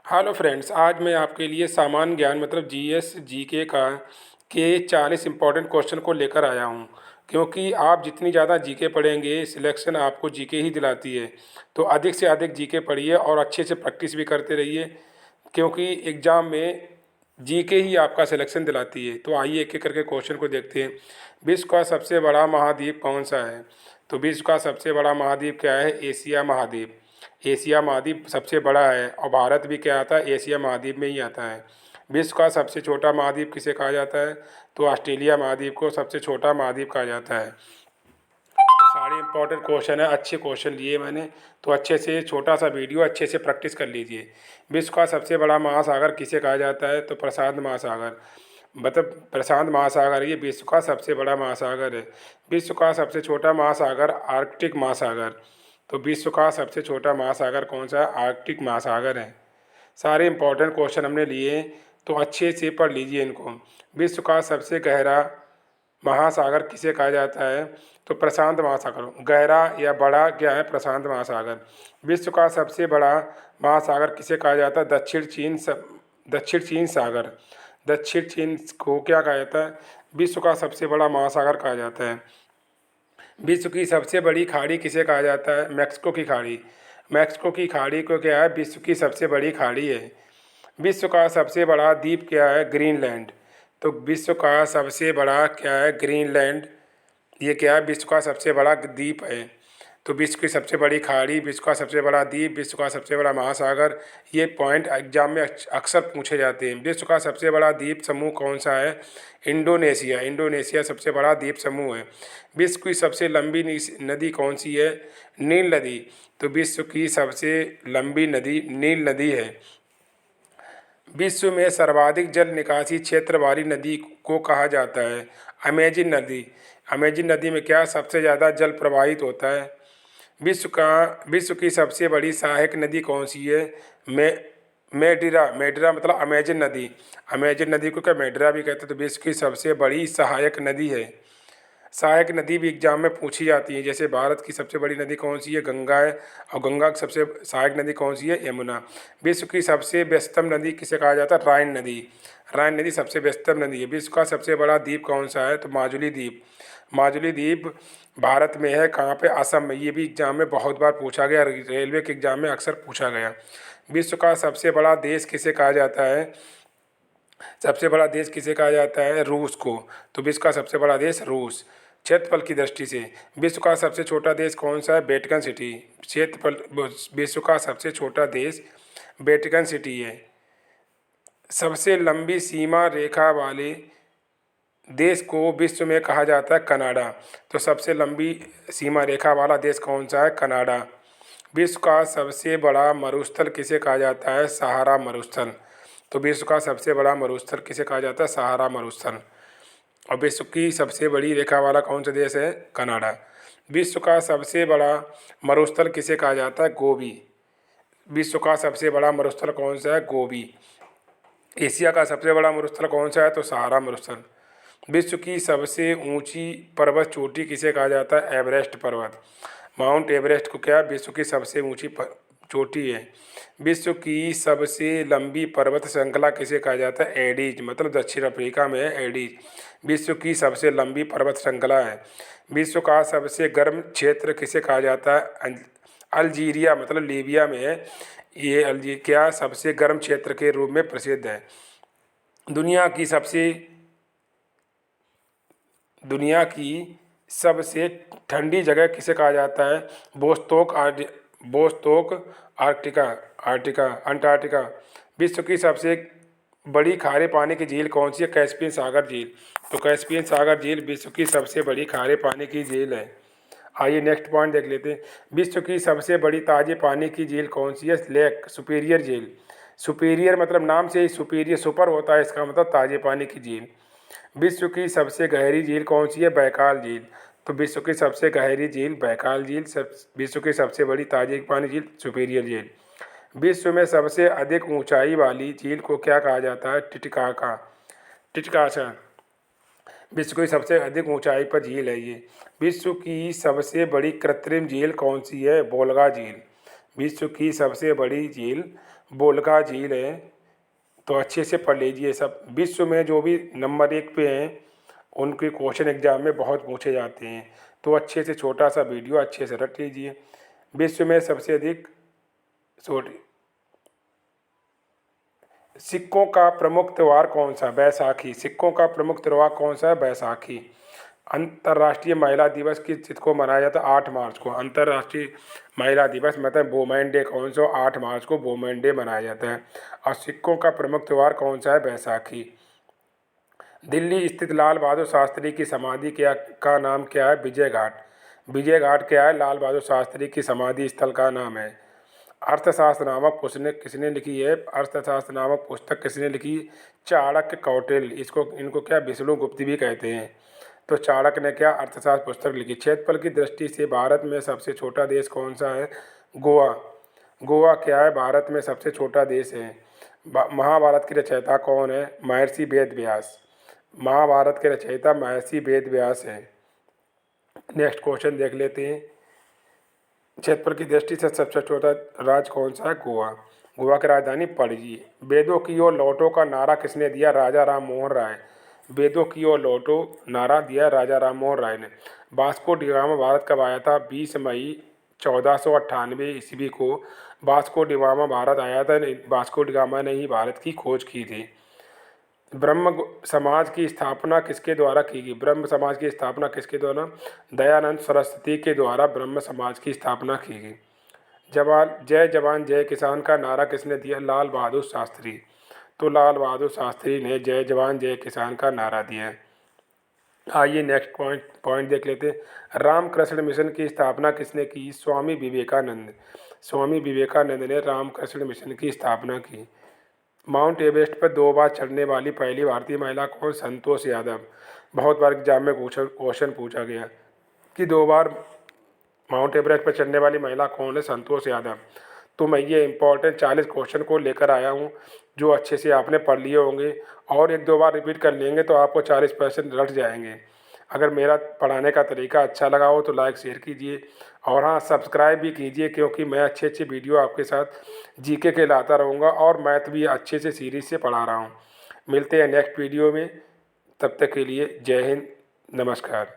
Hello friends, आज मैं आपके लिए सामान्य ज्ञान मतलब जीएस जीके का के 40 इम्पोर्टेंट क्वेश्चन को लेकर आया हूँ। क्योंकि आप जितनी ज़्यादा जीके पढ़ेंगे, सिलेक्शन आपको जीके ही दिलाती है। तो अधिक से अधिक जीके पढ़िए और अच्छे से प्रैक्टिस भी करते रहिए, क्योंकि एग्ज़ाम में जीके ही आपका सिलेक्शन दिलाती है। तो आइए एक एक करके क्वेश्चन को देखते हैं। विश्व का सबसे बड़ा महाद्वीप कौन सा है? तो विश्व का सबसे बड़ा महाद्वीप क्या है? एशिया महाद्वीप। एशिया महाद्वीप सबसे बड़ा है और भारत भी क्या आता है? एशिया महाद्वीप में ही आता है। विश्व का सबसे छोटा महाद्वीप किसे कहा जाता है? तो ऑस्ट्रेलिया महाद्वीप को सबसे छोटा महाद्वीप कहा जाता है। तो सारे इंपॉर्टेंट क्वेश्चन है, अच्छे क्वेश्चन लिए मैंने, तो अच्छे से छोटा सा वीडियो अच्छे से प्रैक्टिस कर लीजिए। विश्व का सबसे बड़ा महासागर किसे कहा जाता है? तो प्रशांत महासागर। मतलब प्रशांत महासागर ये विश्व का सबसे बड़ा महासागर है। विश्व का सबसे छोटा महासागर आर्कटिक महासागर। तो विश्व का सबसे छोटा महासागर कौन सा है? आर्कटिक महासागर है। सारे इंपॉर्टेंट क्वेश्चन हमने लिए, तो अच्छे से पढ़ लीजिए इनको। विश्व का सबसे गहरा महासागर किसे कहा जाता है? तो प्रशांत महासागर। गहरा या बड़ा क्या है? प्रशांत महासागर। विश्व का सबसे बड़ा महासागर किसे कहा जाता है? दक्षिण चीन सागर। दक्षिण चीन को क्या कहा जाता है? विश्व का सबसे बड़ा महासागर कहा जाता है। विश्व की सबसे बड़ी खाड़ी किसे कहा जाता है? मैक्सिको की खाड़ी। मैक्सिको की खाड़ी को क्या है? विश्व की सबसे बड़ी खाड़ी है। विश्व का सबसे बड़ा द्वीप क्या है? ग्रीनलैंड। तो विश्व का सबसे बड़ा क्या है? ग्रीनलैंड। ये क्या है? विश्व का सबसे बड़ा द्वीप है। तो विश्व की सबसे बड़ी खाड़ी, विश्व का सबसे बड़ा द्वीप, विश्व का सबसे बड़ा महासागर, ये पॉइंट एग्जाम में अक्सर पूछे जाते हैं। विश्व का सबसे बड़ा द्वीप समूह कौन सा है? इंडोनेशिया। इंडोनेशिया सबसे बड़ा द्वीप समूह है। विश्व की सबसे लंबी नदी कौन सी है? नील नदी। तो विश्व की सबसे लंबी नदी नील नदी है। विश्व में सर्वाधिक जल निकासी क्षेत्र वाली नदी को कहा जाता है? अमेजिन नदी। अमेजिन नदी में क्या सबसे ज़्यादा जल प्रवाहित होता है? विश्व की सबसे बड़ी सहायक नदी कौन सी है? मे मेडिरा। मेडिरा मतलब अमेजन नदी। अमेजन नदी को क्या मेडिरा भी कहते हैं। तो विश्व की सबसे बड़ी सहायक नदी है। सहायक नदी भी एग्जाम में पूछी जाती है। जैसे भारत की सबसे बड़ी नदी कौन सी है? गंगा है। और गंगा की सबसे सहायक नदी कौन सी है? यमुना। विश्व की सबसे व्यस्तम नदी किसे कहा जाता है? राइन नदी। राइन नदी सबसे व्यस्तम नदी है। विश्व का सबसे बड़ा द्वीप कौन सा है? तो माजुली द्वीप। माजुली द्वीप भारत में है। कहाँ पे? असम में। ये भी एग्जाम में बहुत बार पूछा गया, रेलवे के एग्जाम में अक्सर पूछा गया। विश्व का सबसे बड़ा देश किसे कहा जाता है? सबसे बड़ा देश किसे कहा जाता है? रूस को। तो विश्व का सबसे बड़ा देश रूस। क्षेत्रफल की दृष्टि से विश्व का सबसे छोटा देश कौन सा है? Vatican city. क्षेत्रफल विश्व का सबसे छोटा देश वेटिकन सिटी है। सबसे लंबी सीमा रेखा वाले देश को विश्व में कहा जाता है कनाडा। तो सबसे लंबी सीमा रेखा वाला देश कौन सा है? कनाडा। विश्व का सबसे बड़ा मरुस्थल किसे कहा जाता है? सहारा मरुस्थल। तो विश्व का सबसे बड़ा मरुस्थल किसे कहा जाता है? सहारा मरुस्थल। और विश्व की सबसे बड़ी रेखा वाला कौन सा देश है? कनाडा। विश्व का सबसे बड़ा मरुस्थल किसे कहा जाता है? गोबी। विश्व का सबसे बड़ा मरुस्थल कौन सा है? गोबी। एशिया का सबसे बड़ा मरुस्थल कौन सा है? तो सहारा मरुस्थल। विश्व की सबसे ऊंची पर्वत चोटी किसे कहा जाता है? एवरेस्ट पर्वत। माउंट एवरेस्ट को क्या विश्व की सबसे ऊंची चोटी है। विश्व की सबसे लंबी पर्वत श्रृंखला किसे कहा जाता है? एडीज। मतलब दक्षिण अफ्रीका में है एडीज। विश्व की सबसे लंबी पर्वत श्रृंखला है। विश्व का सबसे गर्म क्षेत्र किसे कहा जाता है? अल्जीरिया मतलब लीबिया में है। ये क्या सबसे गर्म क्षेत्र के रूप में प्रसिद्ध है। दुनिया की सबसे ठंडी जगह किसे कहा जाता है? बोस्टोक आर्कटिका आर्टिका अंटार्कटिका। विश्व की सबसे बड़ी खारे पानी की झील कौन सी है? कैस्पियन सागर झील। तो कैस्पियन सागर झील विश्व की सबसे बड़ी खारे पानी की झील है। आइए नेक्स्ट पॉइंट देख लेते हैं। विश्व की सबसे बड़ी ताजे पानी की झील कौन सी है? लेक सुपीरियर झील। सुपीरियर मतलब नाम से ही सुपीरियर सुपर होता है, इसका मतलब ताजे पानी की झील। विश्व की सबसे गहरी झील कौन सी है? बैकाल झील। तो विश्व की सबसे गहरी झील बैकाल झील। विश्व की सबसे बड़ी ताजे पानी झील सुपीरियर झील। विश्व में सबसे अधिक ऊंचाई वाली झील को क्या कहा जाता है? टिटिकाका। टिटिकासा विश्व की सबसे अधिक ऊंचाई पर झील है ये। विश्व की सबसे बड़ी कृत्रिम झील कौन सी है? वोल्गा झील। विश्व की सबसे बड़ी झील वोल्गा झील है, तो अच्छे से पढ़ लीजिए सब। विश्व में जो भी नंबर 1 पे हैं उनके क्वेश्चन एग्जाम में बहुत पूछे जाते हैं, तो अच्छे से छोटा सा वीडियो अच्छे से रख लीजिए। विश्व में सबसे अधिक सॉरी सिक्कों का प्रमुख त्यौहार कौन सा? बैसाखी। सिक्कों का प्रमुख त्यौहार कौन सा है? बैसाखी। अंतर्राष्ट्रीय महिला दिवस किस तिथि को मनाया जाता है? 8 मार्च को। अंतर्राष्ट्रीय महिला दिवस मतलब वुमेन डे कौन सा? 8 मार्च को वुमेन डे मनाया जाता है। और सिक्कों का प्रमुख त्यौहार कौन सा है? बैसाखी। दिल्ली स्थित लाल बहादुर शास्त्री की समाधि क्या का नाम क्या है? विजय घाट। विजय घाट क्या है? लाल बहादुर शास्त्री की समाधि स्थल का नाम है। अर्थशास्त्र नामक पुस्तक किसने लिखी है? अर्थशास्त्र नामक पुस्तक किसने लिखी? चाणक्य कौटिल्य। इसको इनको क्या विष्णुगुप्त भी कहते हैं। तो चाणक्य ने क्या अर्थशास्त्र पुस्तक लिखी। क्षेत्रफल की दृष्टि से भारत में सबसे छोटा देश कौन सा है? गोवा। गोवा क्या है? भारत में सबसे छोटा देश है। महाभारत की रचयिता कौन है? महर्षि वेद व्यास। महाभारत के रचयिता महर्षि वेद व्यास है। नेक्स्ट क्वेश्चन देख लेते हैं। क्षेत्रफल की दृष्टि से सबसे छोटा राज्य कौन सा है? गोवा। गोवा की राजधानी पणजी। वेदों की ओर लौटो का नारा किसने दिया? राजा राम मोहन राय। वेदों की ओर लौटो नारा दिया राजा राम मोहन राय ने। वास्को डी गामा भारत कब आया था? 20 मई 1498 ईस्वी को वास्को डी गामा भारत आया था। वास्को डी गामा ने ही भारत की खोज की थी। ब्रह्म समाज की स्थापना किसके द्वारा की गई? ब्रह्म समाज की स्थापना किसके द्वारा? दयानंद सरस्वती के द्वारा ब्रह्म समाज की स्थापना की गई। जय जवान जय किसान का नारा किसने दिया? लाल बहादुर शास्त्री। तो लाल बहादुर शास्त्री ने जय जवान जय किसान का नारा दिया। आइए नेक्स्ट पॉइंट देख लेते हैं। रामकृष्ण मिशन की स्थापना किसने की? स्वामी विवेकानंद। स्वामी विवेकानंद ने रामकृष्ण मिशन की स्थापना की। माउंट एवरेस्ट पर 2 बार चढ़ने वाली पहली भारतीय महिला कौन? संतोष यादव। बहुत बार एग्जाम में क्वेश्चन पूछा गया कि 2 बार माउंट एवरेस्ट पर चढ़ने वाली महिला कौन है? संतोष यादव। तो मैं ये इंपॉर्टेंट 40 क्वेश्चन को लेकर आया हूँ जो अच्छे से आपने पढ़ लिए होंगे, और 1-2 बार रिपीट कर लेंगे तो आपको 40% रट जाएंगे। अगर मेरा पढ़ाने का तरीका अच्छा लगा हो तो लाइक शेयर कीजिए, और हाँ सब्सक्राइब भी कीजिए, क्योंकि मैं अच्छे अच्छे वीडियो आपके साथ जीके के लाता रहूँगा, और मैथ भी अच्छे से सीरीज से पढ़ा रहा हूँ। मिलते हैं नेक्स्ट वीडियो में, तब तक के लिए जय हिंद, नमस्कार।